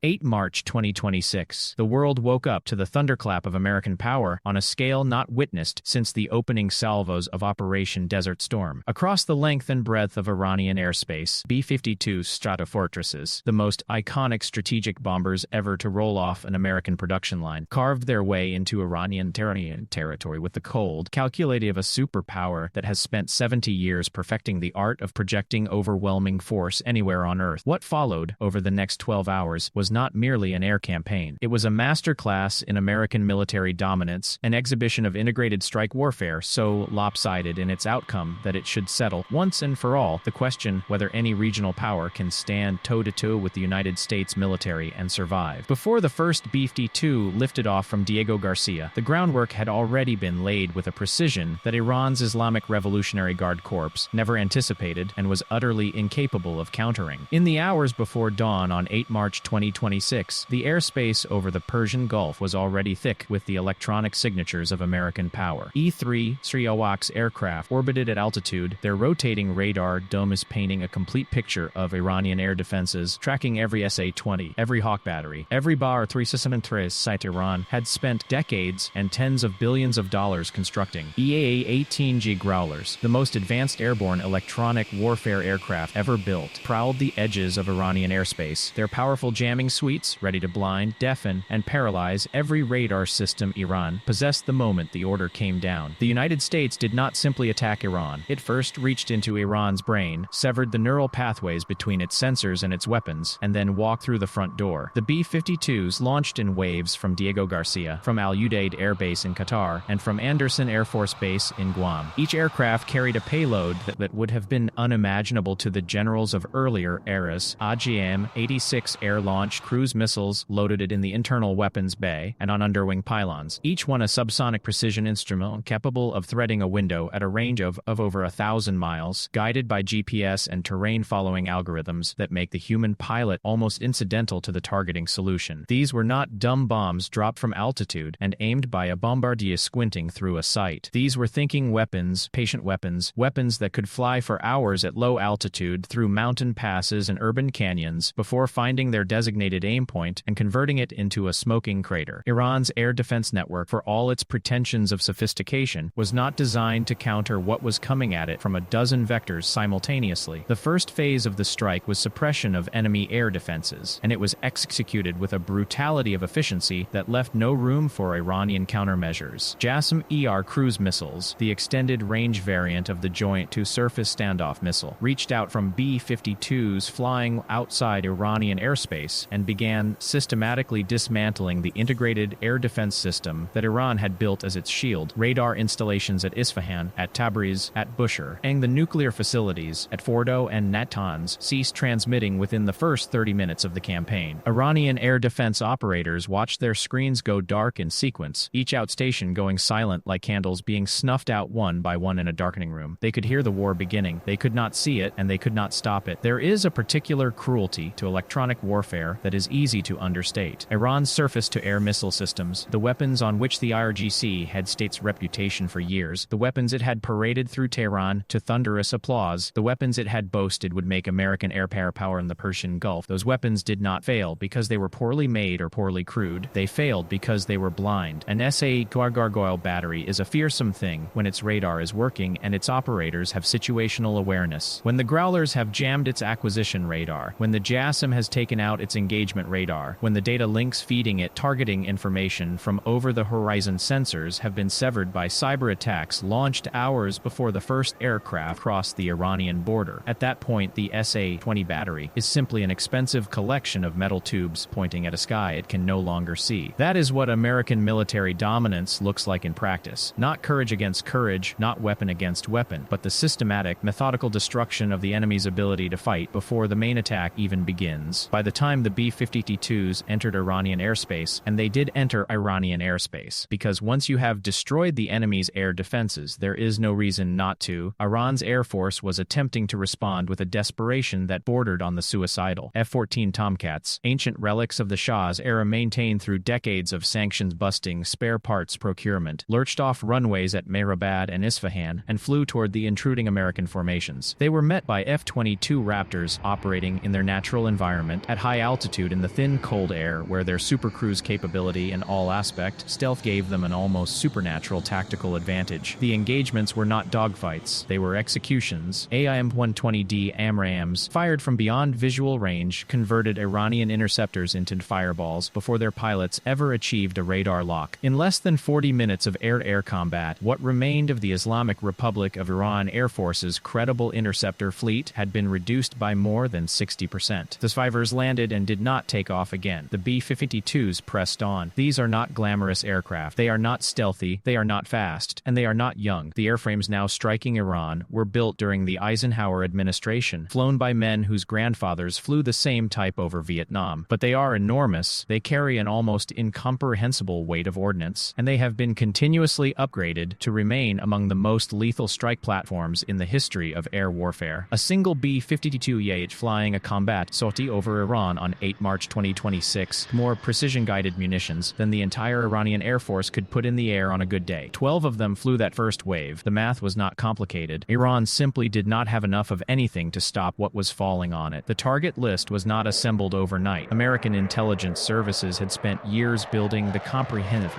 8 March 2026. The world woke up to the thunderclap of American power on a scale not witnessed since the opening salvos of Operation Desert Storm. Across the length and breadth of Iranian airspace, B-52 Stratofortresses, the most iconic strategic bombers ever to roll off an American production line, carved their way into Iranian territory with the cold, calculated of a superpower that has spent 70 years perfecting the art of projecting overwhelming force anywhere on Earth. What followed over the next 12 hours was not merely an air campaign. It was a masterclass in American military dominance, an exhibition of integrated strike warfare so lopsided in its outcome that it should settle, once and for all, the question whether any regional power can stand toe-to-toe with the United States military and survive. Before the first B-52 lifted off from Diego Garcia, the groundwork had already been laid with a precision that Iran's Islamic Revolutionary Guard Corps never anticipated and was utterly incapable of countering. In the hours before dawn on 8 March 2026, the airspace over the Persian Gulf was already thick with the electronic signatures of American power. E-3 Stratofortress aircraft orbited at altitude, their rotating radar domes painting a complete picture of Iranian air defenses, tracking every SA-20, every Hawk battery, every Bar-3 Systematically site. Iran had spent decades and tens of billions of dollars constructing. EA-18G Growlers, the most advanced airborne electronic warfare aircraft ever built, prowled the edges of Iranian airspace, their powerful jamming suites ready to blind, deafen, and paralyze every radar system Iran possessed the moment the order came down. The United States did not simply attack Iran. It first reached into Iran's brain, severed the neural pathways between its sensors and its weapons, and then walked through the front door. The B-52s launched in waves from Diego Garcia, from Al Udeid Air Base in Qatar, and from Andersen Air Force Base in Guam. Each aircraft carried a payload that would have been unimaginable to the generals of earlier eras. AGM-86 air-launched cruise missiles loaded it in the internal weapons bay and on underwing pylons, each one a subsonic precision instrument capable of threading a window at a range of over 1,000 miles, guided by GPS and terrain-following algorithms that make the human pilot almost incidental to the targeting solution. These were not dumb bombs dropped from altitude and aimed by a bombardier squinting through a sight. These were thinking weapons, patient weapons, weapons that could fly for hours at low altitude through mountain passes and urban canyons before finding their designated aim point and converting it into a smoking crater. Iran's air defense network, for all its pretensions of sophistication, was not designed to counter what was coming at it from a dozen vectors simultaneously. The first phase of the strike was suppression of enemy air defenses, and it was executed with a brutality of efficiency that left no room for Iranian countermeasures. JASSM-ER cruise missiles, the extended-range variant of the Joint to-Surface Standoff missile, reached out from B-52s flying outside Iranian airspace and began systematically dismantling the integrated air defense system that Iran had built as its shield. Radar installations at Isfahan, at Tabriz, at Bushehr, and the nuclear facilities at Fordow and Natanz ceased transmitting within the first 30 minutes of the campaign. Iranian air defense operators watched their screens go dark in sequence, each outstation going silent like candles being snuffed out one by one in a darkening room. They could hear the war beginning. They could not see it, and they could not stop it. There is a particular cruelty to electronic warfare that is easy to understate. Iran's surface-to-air missile systems, the weapons on which the IRGC had staked its reputation for years, the weapons it had paraded through Tehran to thunderous applause, the weapons it had boasted would make American air power in the Persian Gulf, those weapons did not fail because they were poorly made or poorly crewed. They failed because they were blind. An SA-8 gargoyle battery is a fearsome thing when its radar is working and its operators have situational awareness. When the Growlers have jammed its acquisition radar, when the JASSM has taken out its engagement radar, when the data links feeding it targeting information from over-the-horizon sensors have been severed by cyber attacks launched hours before the first aircraft crossed the Iranian border. At that point, the SA-20 battery is simply an expensive collection of metal tubes pointing at a sky it can no longer see. That is what American military dominance looks like in practice. Not courage against courage, not weapon against weapon, but the systematic, methodical destruction of the enemy's ability to fight before the main attack even begins. By the time the B-52s entered Iranian airspace, and they did enter Iranian airspace, because once you have destroyed the enemy's air defenses, there is no reason not to, Iran's Air Force was attempting to respond with a desperation that bordered on the suicidal. F-14 Tomcats, ancient relics of the Shah's era maintained through decades of sanctions-busting spare parts procurement, lurched off runways at Mehrabad and Isfahan and flew toward the intruding American formations. They were met by F-22 Raptors operating in their natural environment at high altitude altitude in the thin, cold air, where their supercruise capability and all-aspect stealth gave them an almost supernatural tactical advantage. The engagements were not dogfights, they were executions. AIM-120D AMRAAMs, fired from beyond visual range, converted Iranian interceptors into fireballs before their pilots ever achieved a radar lock. In less than 40 minutes of air-to-air combat, what remained of the Islamic Republic of Iran Air Force's credible interceptor fleet had been reduced by more than 60%. The survivors landed and did not take off again. The B-52s pressed on. These are not glamorous aircraft. They are not stealthy, they are not fast, and they are not young. The airframes now striking Iran were built during the Eisenhower administration, flown by men whose grandfathers flew the same type over Vietnam. But they are enormous, they carry an almost incomprehensible weight of ordnance, and they have been continuously upgraded to remain among the most lethal strike platforms in the history of air warfare. A single B-52 flying a combat sortie over Iran on 8 March 2026, more precision-guided munitions than the entire Iranian Air Force could put in the air on a good day. 12 of them flew that first wave. The math was not complicated. Iran simply did not have enough of anything to stop what was falling on it. The target list was not assembled overnight. American intelligence services had spent years building the comprehensive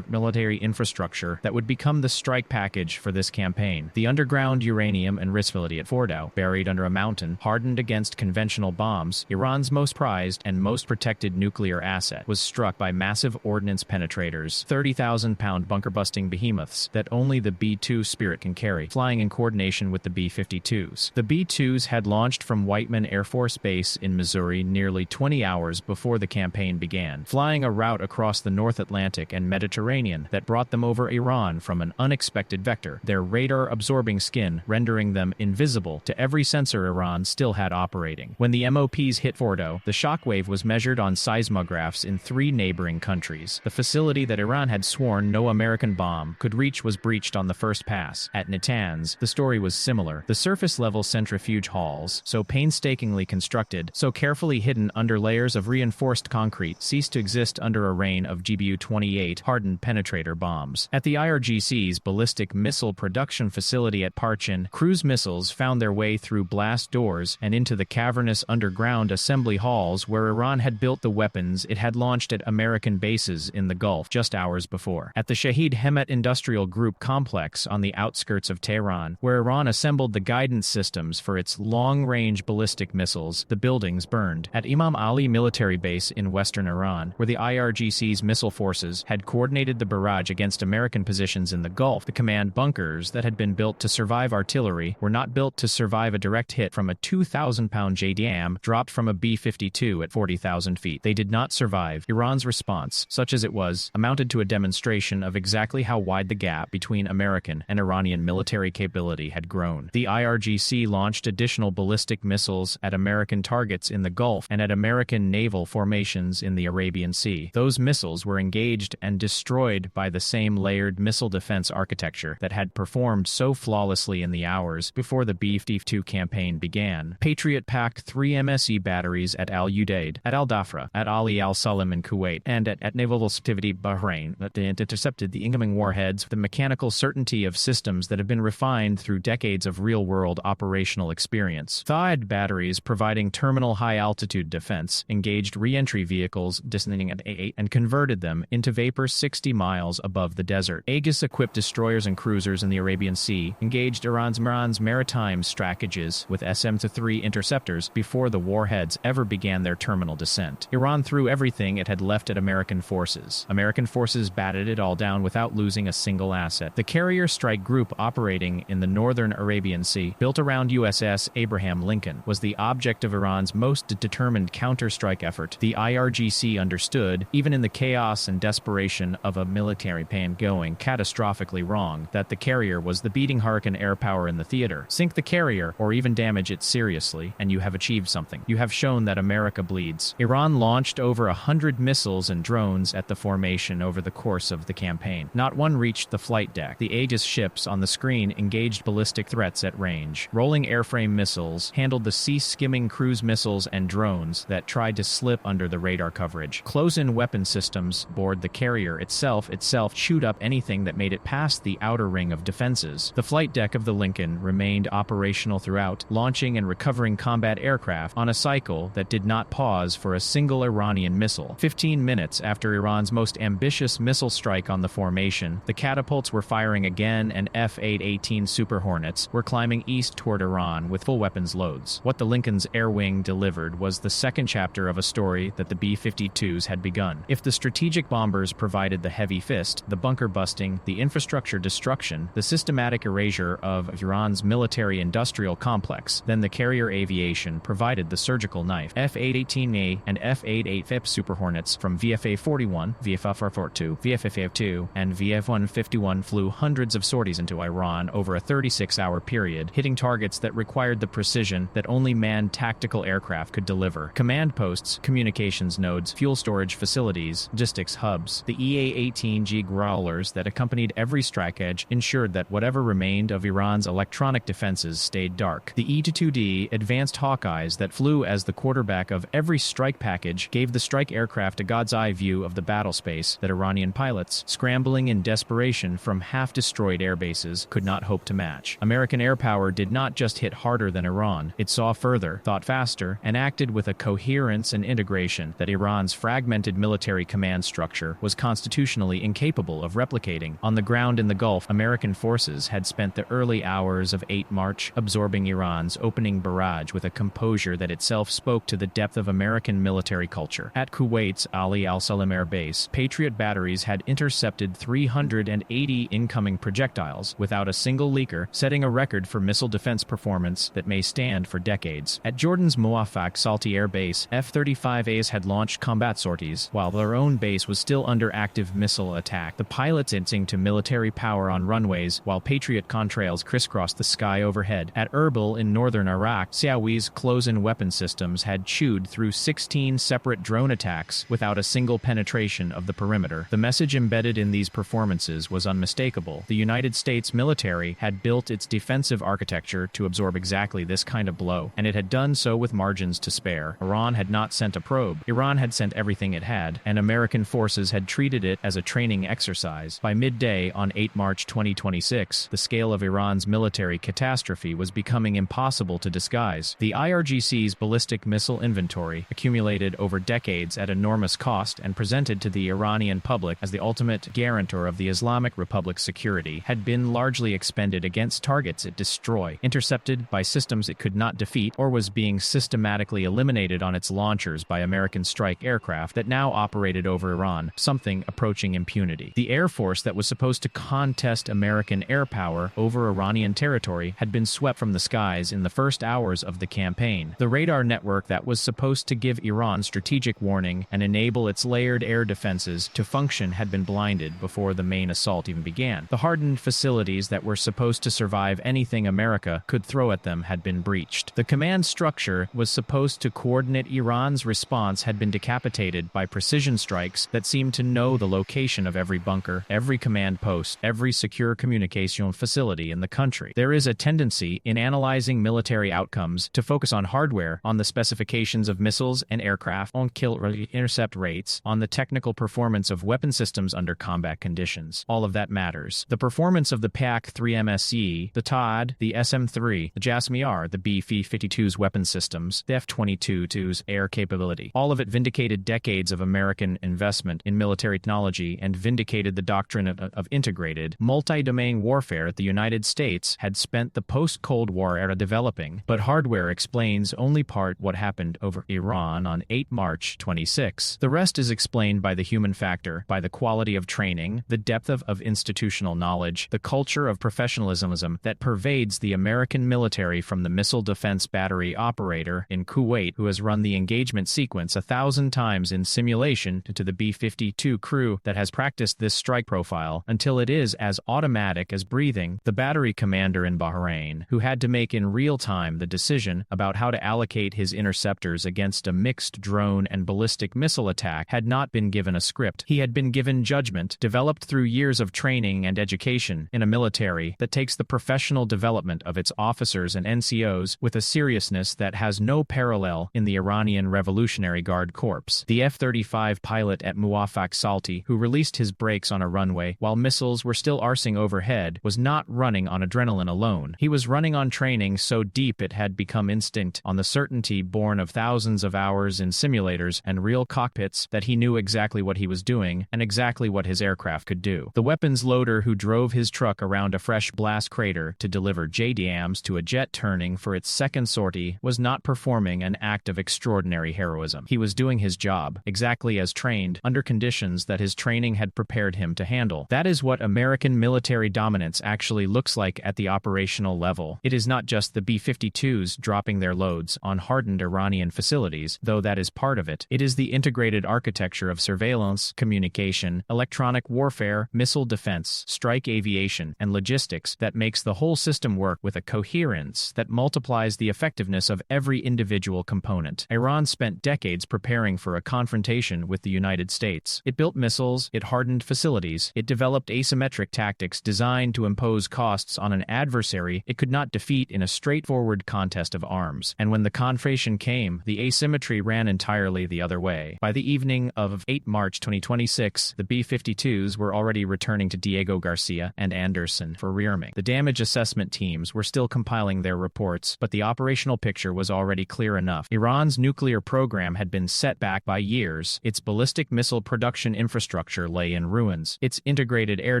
military infrastructure that would become the strike package for this campaign. The underground uranium and facility at Fordow, buried under a mountain, hardened against conventional bombs, Iran's most prized and most protected nuclear asset, was struck by massive ordnance penetrators, 30,000-pound bunker-busting behemoths that only the B-2 Spirit can carry, flying in coordination with the B-52s. The B-2s had launched from Whiteman Air Force Base in Missouri nearly 20 hours before the campaign began, flying a route across the North Atlantic and Mediterranean that brought them over Iran from an unexpected vector, their radar-absorbing skin rendering them invisible to every sensor Iran still had operating. When the MOPs hit Fordow, the shockwave was measured on seismographs in 3 neighboring countries. The facility that Iran had sworn no American bomb could reach was breached on the first pass. At Natanz, the story was similar. The surface-level centrifuge halls, so painstakingly constructed, so carefully hidden under layers of reinforced concrete, ceased to exist under a rain of GBU-28 hardened penetrator bombs. At the IRGC's ballistic missile production facility at Parchin, cruise missiles found their way through blast doors and into the cavernous underground assembly halls where Iran had built the weapons it had launched at American bases in the Gulf just hours before. At the Shahid Hemmet Industrial Group complex on the outskirts of Tehran, where Iran assembled the guidance systems for its long-range ballistic missiles, the buildings burned. At Imam Ali Military Base in western Iran, where the IRGC's missile forces had coordinated the barrage against American positions in the Gulf, the command bunkers that had been built to survive artillery were not built to survive a direct hit from a 2,000-pound JDAM dropped from a B-52 at 40,000 feet. They did not survive. Iran's response, such as it was, amounted to a demonstration of exactly how wide the gap between American and Iranian military capability had grown. The IRGC launched additional ballistic missiles at American targets in the Gulf and at American naval formations in the Arabian Sea. Those missiles were engaged and destroyed by the same layered missile defense architecture that had performed so flawlessly in the hours before the B-52 campaign began. Patriot Pack-3 MSE batteries at Al-Udeid, at Al-Dafra, at Ali Al-Salim in Kuwait, and at Naval Activity Bahrain that intercepted the incoming warheads with the mechanical certainty of systems that have been refined through decades of real-world operational experience. Thaad batteries providing terminal high-altitude defense engaged re-entry vehicles descending at A8 and converted them into vapor 60 miles above the desert. Aegis-equipped destroyers and cruisers in the Arabian Sea engaged Iran's maritime stratages with SM-3 interceptors before the warheads ever began their terminal descent. Iran threw everything it had left at American forces. American forces batted it all down without losing a single asset. The carrier strike group operating in the northern Arabian Sea, built around USS Abraham Lincoln, was the object of Iran's most determined counter-strike effort. The IRGC understood, even in the chaos and desperation of a military plan going catastrophically wrong, that the carrier was the beating heart and air power in the theater. Sink the carrier, or even damage it seriously, and you have achieved something. You have shown that America bleeds. Iran launched over 100 missiles and drones at the formation over the course of the campaign. Not one reached the flight deck. The Aegis ships on the screen engaged ballistic threats at range. Rolling airframe missiles handled the sea-skimming cruise missiles and drones that tried to slip under the radar coverage. Close-in weapon systems aboard the carrier itself chewed up anything that made it past the outer ring of defenses. The flight deck of the Lincoln remained operational throughout, launching and recovering combat aircraft on a cycle that did not pause for a single Iranian missile. 15 minutes after Iran's most ambitious missile strike on the formation, the catapults were firing again and F-818 Super Hornets were climbing east toward Iran with full weapons loads. What the Lincoln's air wing delivered was the second chapter of a story that the B-52s had begun. If the strategic bombers provided the heavy fist, the bunker busting, the infrastructure destruction, the systematic erasure of Iran's military-industrial complex, then the carrier aviation provided the surgical knife. F-818A and F-885 Super Hornets from VFA-41, VFA-42, VFA-52, and VF-151 flew hundreds of sorties into Iran over a 36-hour period, hitting targets that required the precision that only manned tactical aircraft could deliver. Command posts, communications nodes, fuel storage facilities, logistics hubs. The EA-18G Growlers that accompanied every strike edge ensured that whatever remained of Iran's electronic defenses stayed dark. The E-22D advanced Hawkeyes that flew as the quarterback of every strike package gave the strike aircraft a god's-eye view of the battle space that Iranian pilots, scrambling in desperation from half-destroyed airbases, could not hope to match. American air power did not just hit harder than Iran, it saw further, thought faster, and acted with a coherence and integration that Iran's fragmented military command structure was constitutionally incapable of replicating. On the ground in the Gulf, American forces had spent the early hours of 8 March absorbing Iran's opening barrage with a composure that itself spoke to the depth of American military culture. At Kuwait's Ali al-Salam Air Base, Patriot batteries had intercepted 380 incoming projectiles without a single leaker, setting a record for missile defense performance that may stand for decades. At Jordan's Muwafaq Salti Air Base, F-35As had launched combat sorties, while their own base was still under active missile attack. The pilots answering to military power on runways, while Patriot contrails crisscrossed the sky overhead. At Erbil in northern Iraq, Siawi's close-in weapon systems had chewed through 16 separate drone attacks without a single penetration of the perimeter. The message embedded in these performances was unmistakable. The United States military had built its defensive architecture to absorb exactly this kind of blow, and it had done so with margins to spare. Iran had not sent a probe. Iran had sent everything it had, and American forces had treated it as a training exercise. By midday on 8 March 2026, the scale of Iran's military catastrophe was becoming impossible to disguise. The IRGC's ballistic missile inventory, accumulated over decades at enormous cost and presented to the Iranian public as the ultimate guarantor of the Islamic Republic's security, had been largely expended against targets it destroyed, intercepted by systems it could not defeat, or was being systematically eliminated on its launchers by American strike aircraft that now operated over Iran, something approaching impunity. The Air Force that was supposed to contest American air power over Iranian territory had been swept from the skies in the first hours of the campaign. The radar network that was supposed to give Iran strategic warning and enable its layered air defenses to function had been blinded before the main assault even began. The hardened facilities that were supposed to survive anything America could throw at them had been breached. The command structure was supposed to coordinate Iran's response had been decapitated by precision strikes that seemed to know the location of every bunker, every command post, every secure communication facility in the country. There is a tendency in analyzing military outcomes to focus on hardware, on the specifications of missiles and aircraft, on kill intercept rates, on the technical performance of weapon systems under combat conditions. All of that matters. The performance of the PAC-3 MSE, the TOD, the SM-3, the JASME-R, the B-52's weapon systems, the F-22's air capability. All of it vindicated decades of American investment in military technology and vindicated the doctrine of integrated, multi-domain warfare the United States had spent the post-Cold War era developing. But hardware explains only part what happened over Iran on 8 March 26. The rest is explained by the human factor, by the quality of training, the depth of institutional knowledge, the culture of professionalism that pervades the American military, from the missile defense battery operator in Kuwait who has run the engagement sequence 1,000 times in simulation to the B-52 crew that has practiced this strike profile until it is as automatic as breathing. The battery commander in Bahrain, who had to make in real time the decision about how to allocate his interceptors against a mixed drone and ballistic missile attack, had not been given a script. He had been given judgment, developed through years of training and education in a military that takes the professional development of its officers and NCOs with a seriousness that has no parallel in the Iranian Revolutionary Guard Corps. The F-35 pilot at Muwafaq Salti, who released his brakes on a runway while missiles were still arsing overhead, was not running on adrenaline alone. He was running on training so deep it had become instinct, on the certainty born of thousands of hours in simulators and real cockpits that he knew exactly what he was doing and exactly what his aircraft could do. The weapons loader who drove his truck around a fresh blast crater to deliver JDAMs to a jet turning for its second sortie was not performing an act of extraordinary heroism. He was doing his job, exactly as trained, under conditions that his training had prepared him to handle. That is what American military dominance actually looks like at the operational level. It is not just the B-52s dropping their loads on hardened Iranian facilities, though that is part of it. It is the integrated architecture of surveillance, communication, electronic warfare, missile defense, strike aviation, and logistics that makes the whole system work with a coherence that multiplies the effectiveness of every individual component. Iran spent decades preparing for a confrontation with the United States. It built missiles, it hardened facilities, it developed asymmetric tactics designed to impose costs on an adversary it could not defeat in a straightforward contest of arms. And when the confrontation came, the asymmetry ran entirely the other way. By the evening of 8 March 2026, the B-52s were already returning to Diego Garcia and Anderson for rearming. The damage assessment teams were still compiling their reports, but the operational picture was already clear enough. Iran's nuclear program had been set back by years. Its ballistic missile production infrastructure lay in ruins. Its integrated air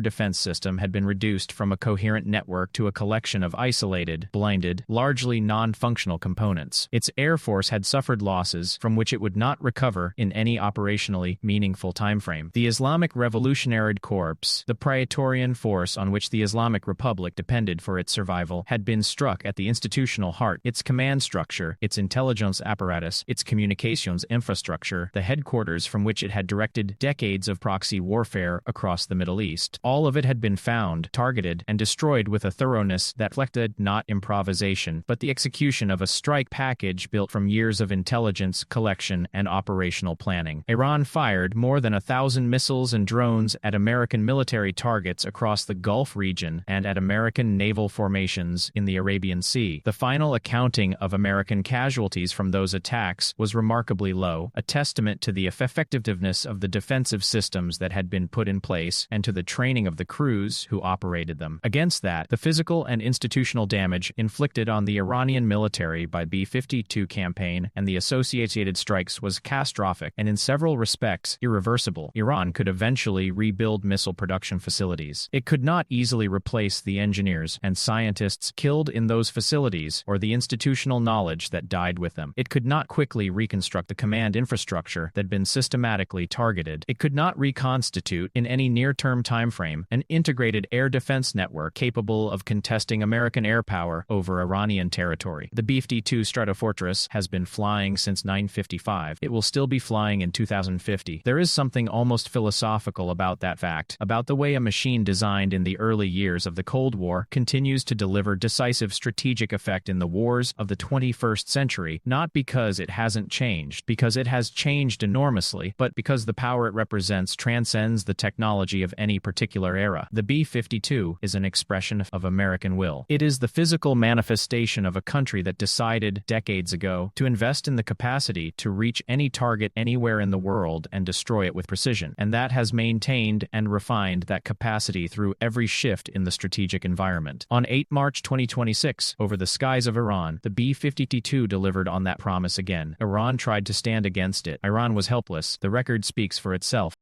defense system had been reduced from a coherent network to a collection of isolated, blinded, largely non-functional components. Its air force had suffered losses from which it would not recover in any operationally meaningful timeframe. The Islamic Revolutionary Corps, the Praetorian force on which the Islamic Republic depended for its survival, had been struck at the institutional heart. Its command structure, its intelligence apparatus, its communications infrastructure, the headquarters from which it had directed decades of proxy warfare across the Middle East. All of it had been found, targeted, and destroyed with a thoroughness that reflected not improvisation, but the execution of a strike package built from years of intelligence collection and operational planning. Iran fired more than 1,000 missiles and drones at American military targets across the Gulf region and at American naval formations in the Arabian Sea. The final accounting of American casualties from those attacks was remarkably low, a testament to the effectiveness of the defensive systems that had been put in place and to the training of the crews who operated them. Against that, the physical and institutional damage inflicted on the Iranian military by B-52 campaign and the associated strikes was catastrophic and in several respects irreversible. Iran could eventually rebuild missile production facilities. It could not easily replace the engineers and scientists killed in those facilities or the institutional knowledge that died with them. It could not quickly reconstruct the command infrastructure that had been systematically targeted. It could not reconstitute, in any near-term timeframe, an integrated air defense network capable of contesting American air power over Iranian territory. The B-52 Stratofortress has been flying since 1955. It will still be flying in 2050. There is something almost philosophical about that fact, about the way a machine designed in the early years of the Cold War continues to deliver decisive strategic effect in the wars of the 21st century, not because it hasn't changed, because it has changed enormously, but because the power it represents transcends the technology of any particular era. The B-52 is an expression of American will. It is the physical manifestation of a country that decided decades ago to invest in the capacity to reach any target anywhere in the world and destroy it with precision, and that has maintained and refined that capacity through every shift in the strategic environment. On 8 March 2026, over the skies of Iran, the B-52 delivered on that promise again. Iran tried to stand against it. Iran was helpless. The record speaks for itself.